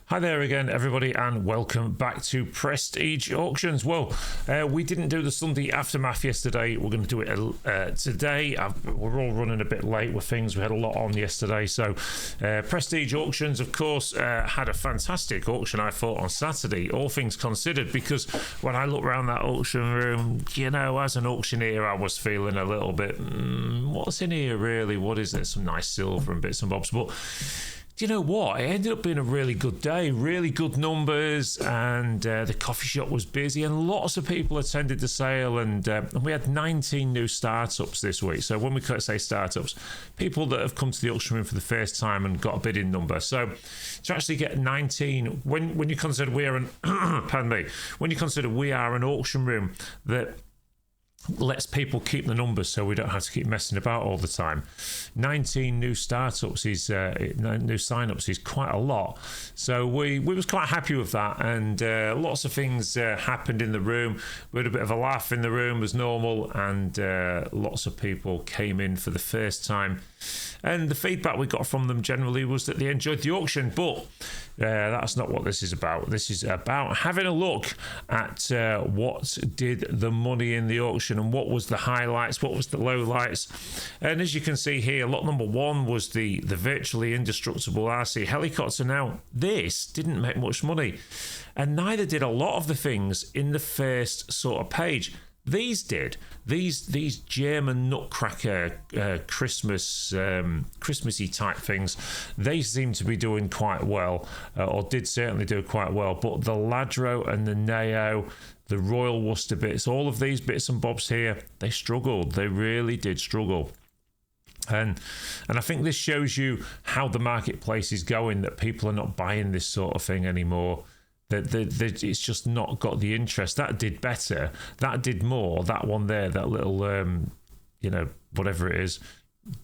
Hi there again, everybody, and welcome back to Prestige Auctions. Well, we didn't do the Sunday aftermath yesterday. We're going to do it today. We're all running a bit late with things. We had a lot on yesterday. So, Prestige Auctions, of course, had a fantastic auction, I thought, on Saturday, all things considered, because when I looked around that auction room, you know, as an auctioneer, I was feeling a little bit, what's in here, really? What is it? Some nice silver and bits and bobs. But do you know what? It ended up being a really good day, really good numbers, and the coffee shop was busy, and lots of people attended the sale, and we had 19 new startups this week. So when we say startups, people that have come to the auction room for the first time and got a bidding number. So to actually get 19, when you consider we are an pardon me, when you consider we are an auction room that lets people keep the numbers so we don't have to keep messing about all the time. 19 new startups is new sign-ups is quite a lot, so we was quite happy with that, and lots of things happened in the room. We had a bit of a laugh in the room as normal, and lots of people came in for the first time, and the feedback we got from them generally was that they enjoyed the auction. But that's not what this is about. This is about having a look at what did the money in the auction, and what was the highlights, what was the lowlights. And as you can see here, lot number one was the virtually indestructible RC helicopter. Now, this didn't make much money, and neither did a lot of the things in the first sort of page. These did. These German nutcracker Christmassy type things, they seem to be doing quite well, or did certainly do quite well. But the Ladro and the Neo, the Royal Worcester bits, all of these bits and bobs here, they struggled. They really did struggle. And I think this shows you how the marketplace is going, that people are not buying this sort of thing anymore. That it's just not got the interest. That did better. That did more. That one there, that little, whatever it is,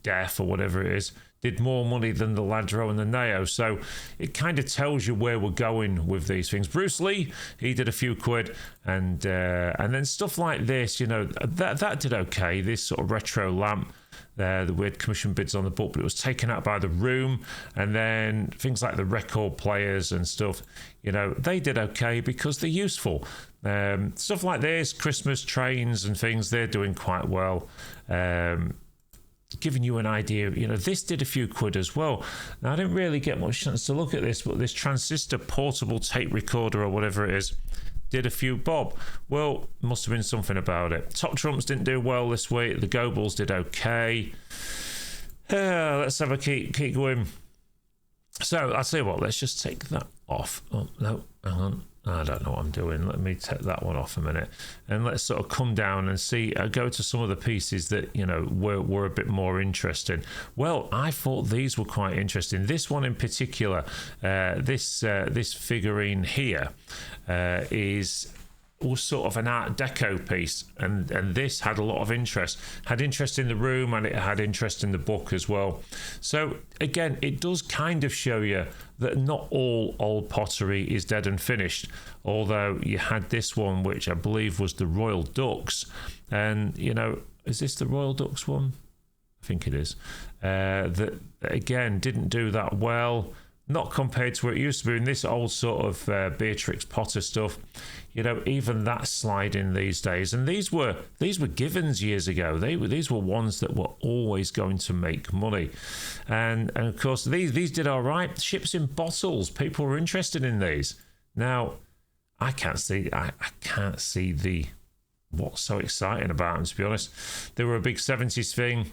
Death or whatever it is, did more money than the Ladro and the Neo. So it kind of tells you where we're going with these things. Bruce Lee, he did a few quid, and then stuff like this, that did okay. This sort of retro lamp. The weird commission bids on the book, but it was taken out by the room. And then things like the record players and stuff, they did okay because they're useful. Stuff like this, Christmas trains and things, they're doing quite well. Giving you an idea, this did a few quid as well. Now, I didn't really get much chance to look at this, but this transistor portable tape recorder or whatever it is did a few bob. Well, must have been something about it. Top Trumps didn't do well this week. The Gobles did okay. Let's have a keep going. So I'll tell you what, let's just take that off. Oh, no, hang on. I don't know what I'm doing. Let me take that one off a minute, and let's sort of come down and see. Go to some of the pieces that were a bit more interesting. Well, I thought these were quite interesting. This one in particular, this figurine here, was sort of an Art Deco piece, and this had a lot of interest. Had interest in the room, and it had interest in the book as well. So again, it does kind of show you that not all old pottery is dead and finished. Although you had this one, which I believe was the Royal Ducks, and is this the Royal Ducks one? I think it is. That again didn't do that well. Not compared to what it used to be in this old sort of Beatrix Potter stuff. Even that sliding these days. And these were givens years ago. These were ones that were always going to make money. And of course, these did all right. Ships in bottles. People were interested in these. Now, I can't see what's so exciting about them, to be honest. They were a big 70s thing.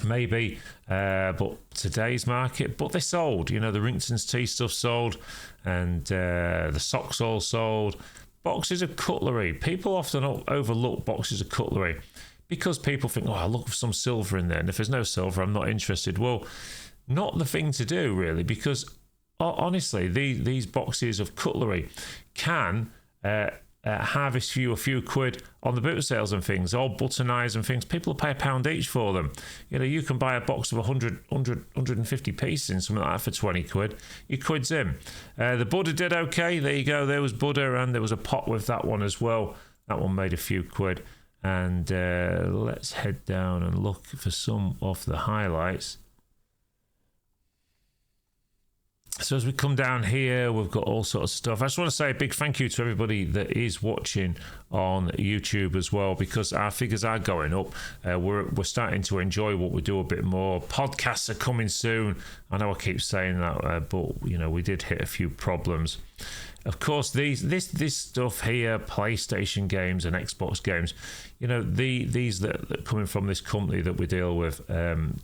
Maybe, but today's market, but they sold. The Rington's tea stuff sold, and the socks all sold. Boxes of cutlery. People often overlook boxes of cutlery because people think, I look for some silver in there, and if there's no silver, I'm not interested. Well, not the thing to do, really, because honestly, these boxes of cutlery can harvest you a few quid on the boot sales and things, all butter knives and things. People pay £1 each for them. You can buy a box of 150 pieces in something like that for 20 quid. Your quid's in. The Buddha did okay. There you go. There was Buddha, and there was a pot with that one as well. That one made a few quid. And let's head down and look for some of the highlights. So as we come down here, we've got all sorts of stuff. I just want to say a big thank you to everybody that is watching on YouTube as well, because our figures are going up. We're starting to enjoy what we do a bit more. Podcasts are coming soon. I know I keep saying that, but you know, we did hit a few problems. Of course, this stuff here, PlayStation games and Xbox games, you know, these that are coming from this company that we deal with,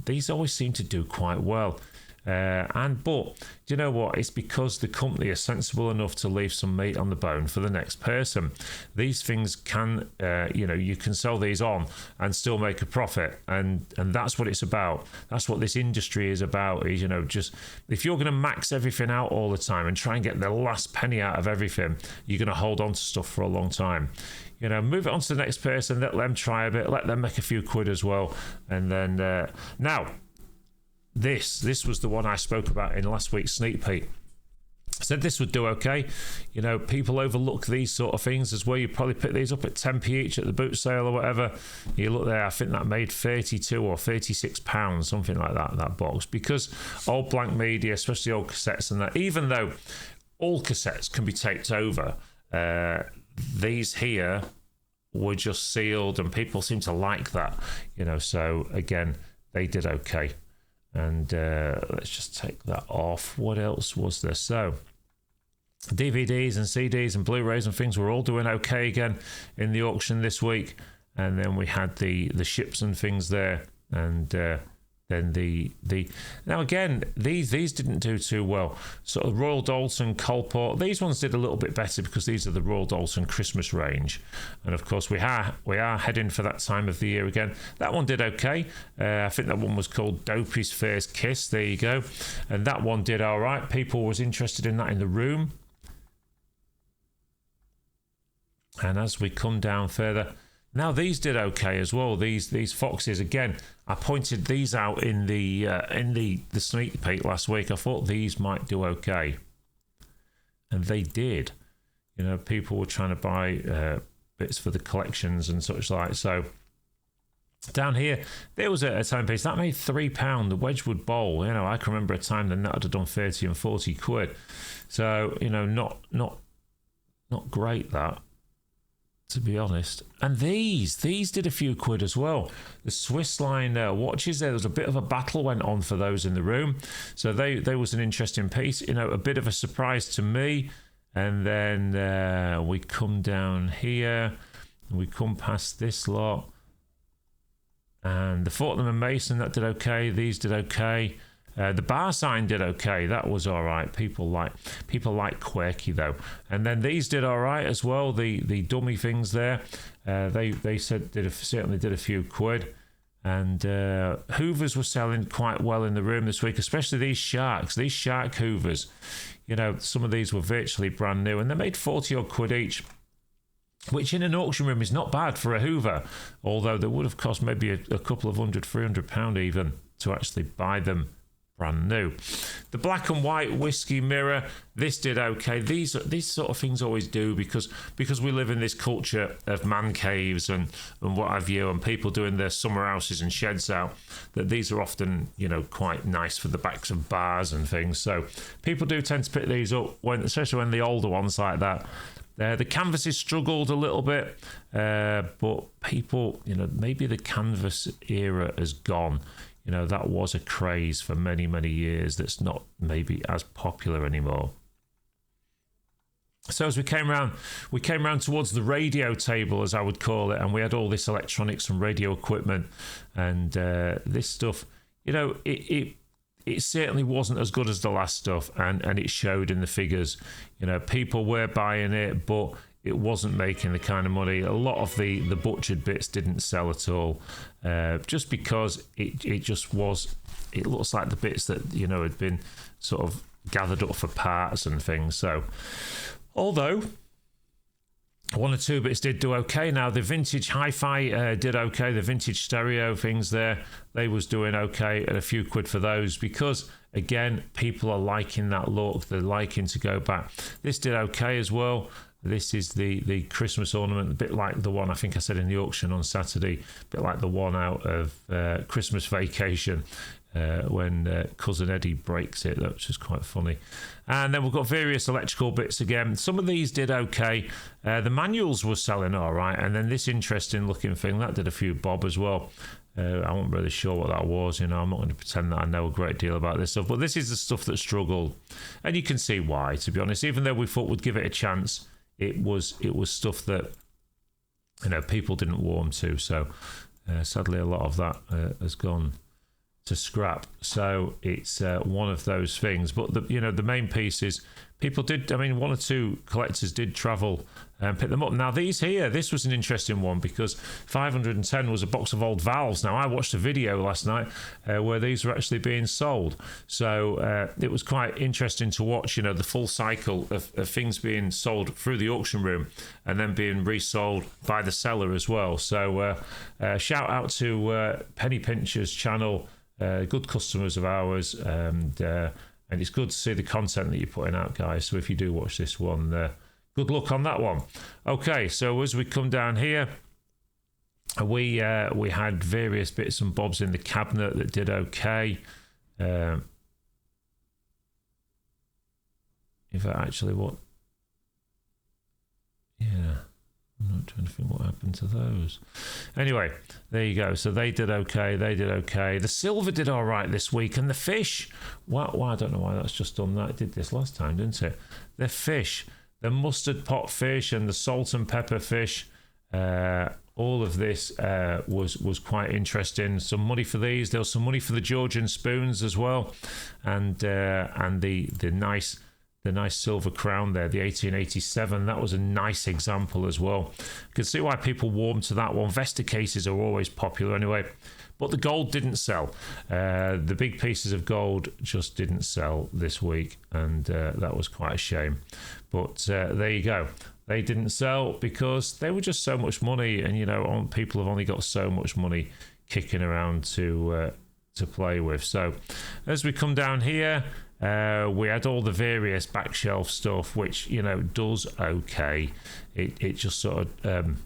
these always seem to do quite well. But do you know what? It's because the company is sensible enough to leave some meat on the bone for the next person. These things can, you can sell these on and still make a profit, and that's what it's about. That's what this industry is about. Is, you know, just if you're going to max everything out all the time and try and get the last penny out of everything, you're going to hold on to stuff for a long time. You know, move it on to the next person, let them try a bit, let them make a few quid as well, and then now. This was the one I spoke about in last week's sneak peek. I said this would do okay. You know, people overlook these sort of things as well. You probably pick these up at 10p each at the boot sale or whatever. You look there, I think that made 32 or 36 pounds, something like that box, because old blank media, especially old cassettes and that, even though all cassettes can be taped over, these here were just sealed, and people seem to like that, you know. So again, they did okay. And let's just take that off. What else was there? So DVDs and CDs and Blu-rays and things were all doing okay again in the auction this week. And then we had the ships and things there. And then the now again, these didn't do too well. So Royal Dalton, Colport, these ones did a little bit better because these are the Royal Dalton Christmas range, and of course we are heading for that time of the year again. That one did okay. I think that one was called Dopey's First Kiss. There you go, and that one did all right. People was interested in that in the room. And as we come down further. Now these did okay as well. These foxes again. I pointed these out in the sneak peek last week. I thought these might do okay, and they did. You know, people were trying to buy bits for the collections and such like. So down here, there was a timepiece that made £3. The Wedgwood Bowl. You know, I can remember a time that would have done 30 and 40 quid. So you know, not great that. To be honest. And these did a few quid as well. The Swiss line watches, there was a bit of a battle went on for those in the room. So they was an interesting piece, you know, a bit of a surprise to me. And then we come down here, we come past this lot. And the Fortnum and Mason, that did okay. These did okay. The bar sign did okay. That was all right. People like quirky though. And then these did all right as well. The dummy things there. They said certainly did a few quid. And Hoovers were selling quite well in the room this week, especially these shark Hoovers. You know, some of these were virtually brand new, and they made 40 odd quid each, which in an auction room is not bad for a Hoover. Although they would have cost maybe a couple of £300 even to actually buy them brand new. The black and white whiskey mirror, this did okay. These sort of things always do because we live in this culture of man caves and what have you, and people doing their summer houses and sheds out, that these are often, you know, quite nice for the backs of bars and things. So people do tend to pick these up, especially when the older ones like that. The canvases struggled a little bit, but people, you know, maybe the canvas era has gone. You know, that was a craze for many, many years that's not maybe as popular anymore. So as we came around towards the radio table, as I would call it, and we had all this electronics and radio equipment and this stuff. You know, it certainly wasn't as good as the last stuff, and it showed in the figures. You know, people were buying it, but it wasn't making the kind of money. A lot of the butchered bits didn't sell at all, just because it just was. It looks like the bits that, you know, had been sort of gathered up for parts and things. So, although one or two bits did do okay. Now the vintage hi-fi did okay. The vintage stereo things there, they was doing okay, and a few quid for those because, again, people are liking that look. They're liking to go back. This did okay as well. This is the Christmas ornament, a bit like the one I think I said in the auction on Saturday, a bit like the one out of Christmas Vacation. when cousin Eddie breaks it. That's just quite funny. And then we've got various electrical bits again. Some of these did okay. The manuals were selling all right, and then this interesting looking thing that did a few bob as well. I wasn't really sure what that was. I'm not going to pretend that I know a great deal about this stuff, but this is the stuff that struggled, and you can see why, to be honest. Even though we thought we'd give it a chance, it was stuff that people didn't warm to. So sadly, a lot of that has gone to scrap. So it's one of those things. But the main piece is people did. I mean, one or two collectors did travel and pick them up. Now these here, this was an interesting one because 510 was a box of old valves. Now I watched a video last night where these were actually being sold. So it was quite interesting to watch. The full cycle of things being sold through the auction room and then being resold by the seller as well. So shout out to Penny Pincher's channel. Good customers of ours, and it's good to see the content that you're putting out, guys. So if you do watch this one, good luck on that one. Okay, so as we come down here, we had various bits and bobs in the cabinet that did okay. In fact, actually, I'm not trying to think what happened to those. Anyway, there you go. So they did okay. The silver did all right this week. And the fish, well, I don't know why that's just done that. It did this last time, didn't it? The fish, the mustard pot fish and the salt and pepper fish, all of this was quite interesting. Some money for these. There was some money for the Georgian spoons as well. And the nice silver crown there, the 1887, that was a nice example as well. You can see why people warm to that one. Vesta cases are always popular anyway, but the gold didn't sell. The big pieces of gold just didn't sell this week, and that was quite a shame. But there you go. They didn't sell because they were just so much money, and people have only got so much money kicking around to play with. So as we come down here, we had all the various back shelf stuff, which does okay. It just sort of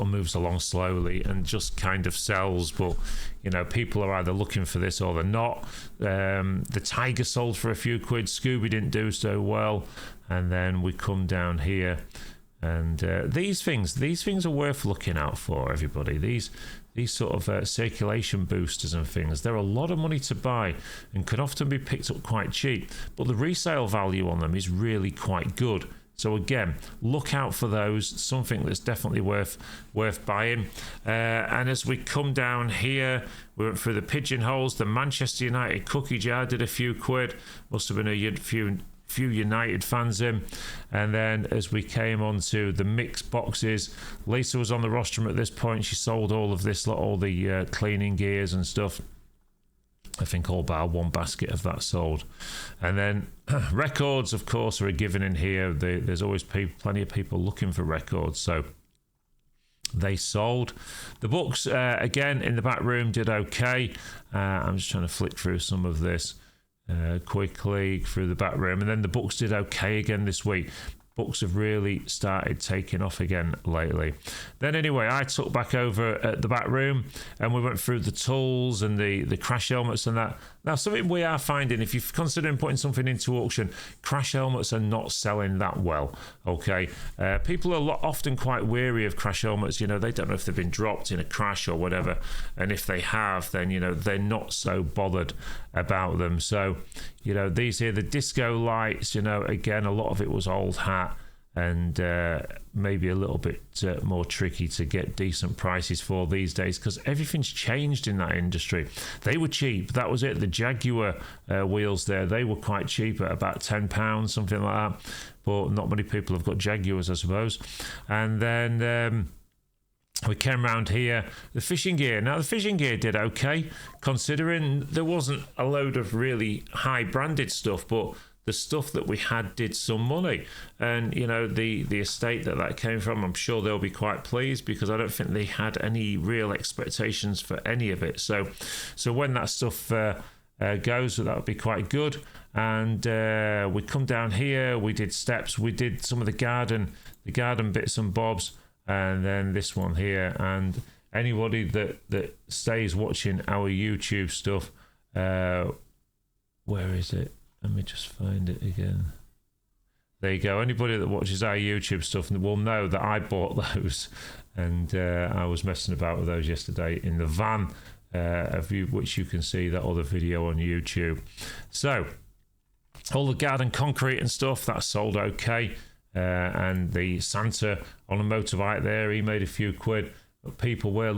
moves along slowly and just kind of sells, but people are either looking for this or they're not. The Tiger sold for a few quid. Scooby didn't do so well, and then we come down here, and these things are worth looking out for, everybody. These sort of circulation boosters and things, they're a lot of money to buy and can often be picked up quite cheap, but the resale value on them is really quite good. So again, look out for those. Something that's definitely worth buying. And as we come down here, we went through the pigeonholes. The Manchester United cookie jar did a few quid. Must have been a few United fans in. And then as we came on to the mixed boxes, Lisa was on the rostrum at this point. She sold all of this, all the cleaning gears and stuff. I think all bar one basket of that sold. And then records, of course, are a given in here. There's always plenty of people looking for records, so they sold. The books, again, in the back room did okay. I'm just trying to flick through some of this quickly through the back room. And then the books did okay again this week. Books have really started taking off again lately. Then anyway, I took back over at the back room and we went through the tools and the crash helmets and that. Now, something we are finding, if you're considering putting something into auction, crash helmets are not selling that well, okay? People are often quite weary of crash helmets. They don't know if they've been dropped in a crash or whatever. And if they have, then, they're not so bothered about them. So, these here, the disco lights, again, a lot of it was old hat and maybe a little bit more tricky to get decent prices for these days because everything's changed in that industry. They were cheap, that was it. The Jaguar wheels there, they were quite cheap at about £10, something like that, but not many people have got Jaguars, I suppose. And then we came around here, the fishing gear. Now, the fishing gear did okay, considering there wasn't a load of really high branded stuff, but the stuff that we had did some money. And, the estate that came from, I'm sure they'll be quite pleased because I don't think they had any real expectations for any of it. So when that stuff goes, that would be quite good. And we come down here, we did steps, we did some of the garden bits and bobs, and then this one here. And anybody that stays watching our YouTube stuff, where is it? Let me just find it again. There you go. Anybody that watches our YouTube stuff will know that I bought those, and I was messing about with those yesterday in the van, which you can see that other video on YouTube. So all the garden concrete and stuff, that's sold okay. And the Santa on a motorbike there, he made a few quid. But people were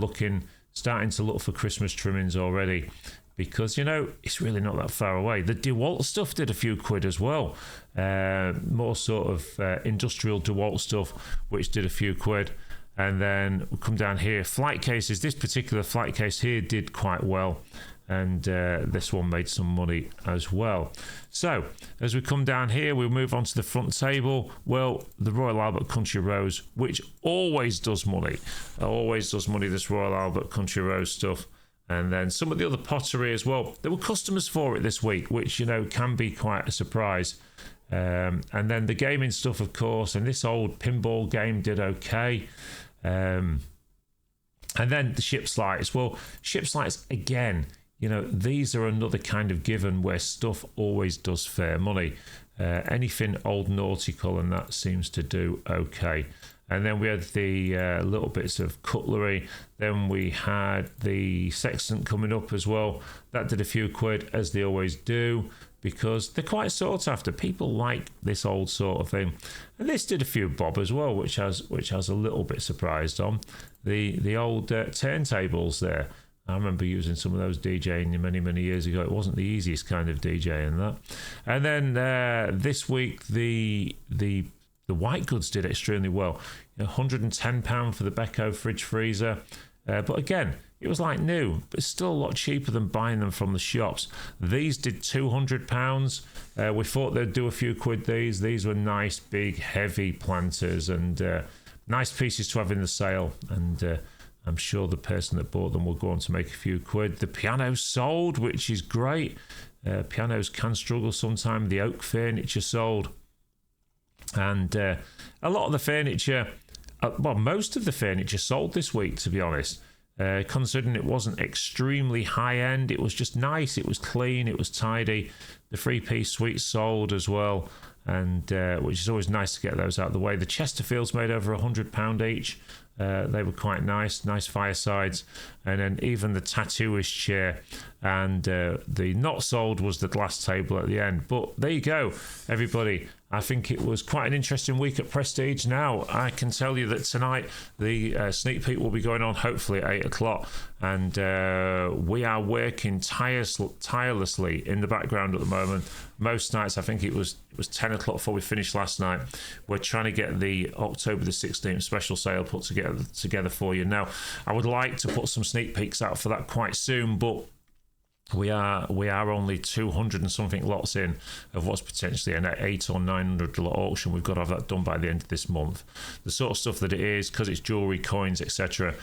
starting to look for Christmas trimmings already, because, you know, it's really not that far away. The DeWalt stuff did a few quid as well. More sort of industrial DeWalt stuff, which did a few quid. And then we come down here, flight cases. This particular flight case here did quite well. And this one made some money as well. So as we come down here, we move on to the front table. Well, the Royal Albert Country Rose, which always does money. This Royal Albert Country Rose stuff. And then some of the other pottery as well. There were customers for it this week, which, you know, can be quite a surprise. And then the gaming stuff, of course. And this old pinball game did okay. And then the ship's lights. Well, ship's lights, again, you know, these are another kind of given where stuff always does fair money. Anything old nautical and that seems to do okay. And then we had the little bits of cutlery. Then we had the sextant coming up as well. That did a few quid, as they always do, because they're quite sought after. People like this old sort of thing. And this did a few bob as well, which has a little bit surprised on. The old turntables there. I remember using some of those DJing many years ago. It wasn't the easiest kind of DJing that. And then this week the white goods did extremely well. You know, £110 for the Beko fridge freezer. But again, it was like new, but it's still a lot cheaper than buying them from the shops. These did £200. We thought they'd do a few quid. These were nice, big, heavy planters and nice pieces to have in the sale. And I'm sure the person that bought them will go on to make a few quid. The piano sold, which is great. Pianos can struggle sometimes. The oak furniture sold. And a lot of the furniture, most of the furniture sold this week, to be honest. Considering it wasn't extremely high-end, it was just nice. It was clean. It was tidy. The three-piece suite sold as well, and which is always nice to get those out of the way. The Chesterfields made over £100 each. They were quite nice firesides. And then even the tattooist chair and the not sold was the glass table at the end. But there you go, everybody. I think it was quite an interesting week at Prestige. Now, I can tell you that tonight the sneak peek will be going on, hopefully at 8 o'clock. And we are working tirelessly in the background at the moment. Most nights, I think it was 10 o'clock before we finished last night. We're trying to get the October the 16th special sale put together for you. Now, I would like to put some sneak peeks out for that quite soon, but we are only 200 and something lots in of what's potentially an 800 or 900 lot auction. We've got to have that done by the end of this month. The sort of stuff that it is, because it's jewelry, coins, etc.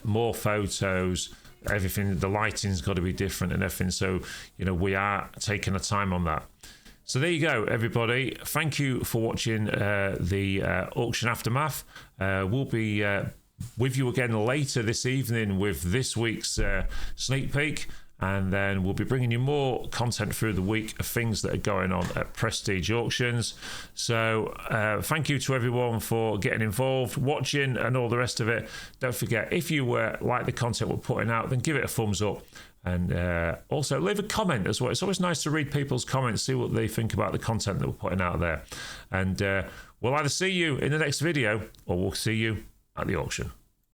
More photos, everything. The lighting's got to be different and everything. So, you know, we are taking the time on that. So there you go, everybody. Thank you for watching the auction aftermath. We'll be with you again later this evening with this week's sneak peek. And then we'll be bringing you more content through the week of things that are going on at Prestige Auctions. So thank you to everyone for getting involved, watching and all the rest of it. Don't forget, if you like the content we're putting out, then give it a thumbs up. And also leave a comment as well. It's always nice to read people's comments, see what they think about the content that we're putting out there. And we'll either see you in the next video or we'll see you at the auction.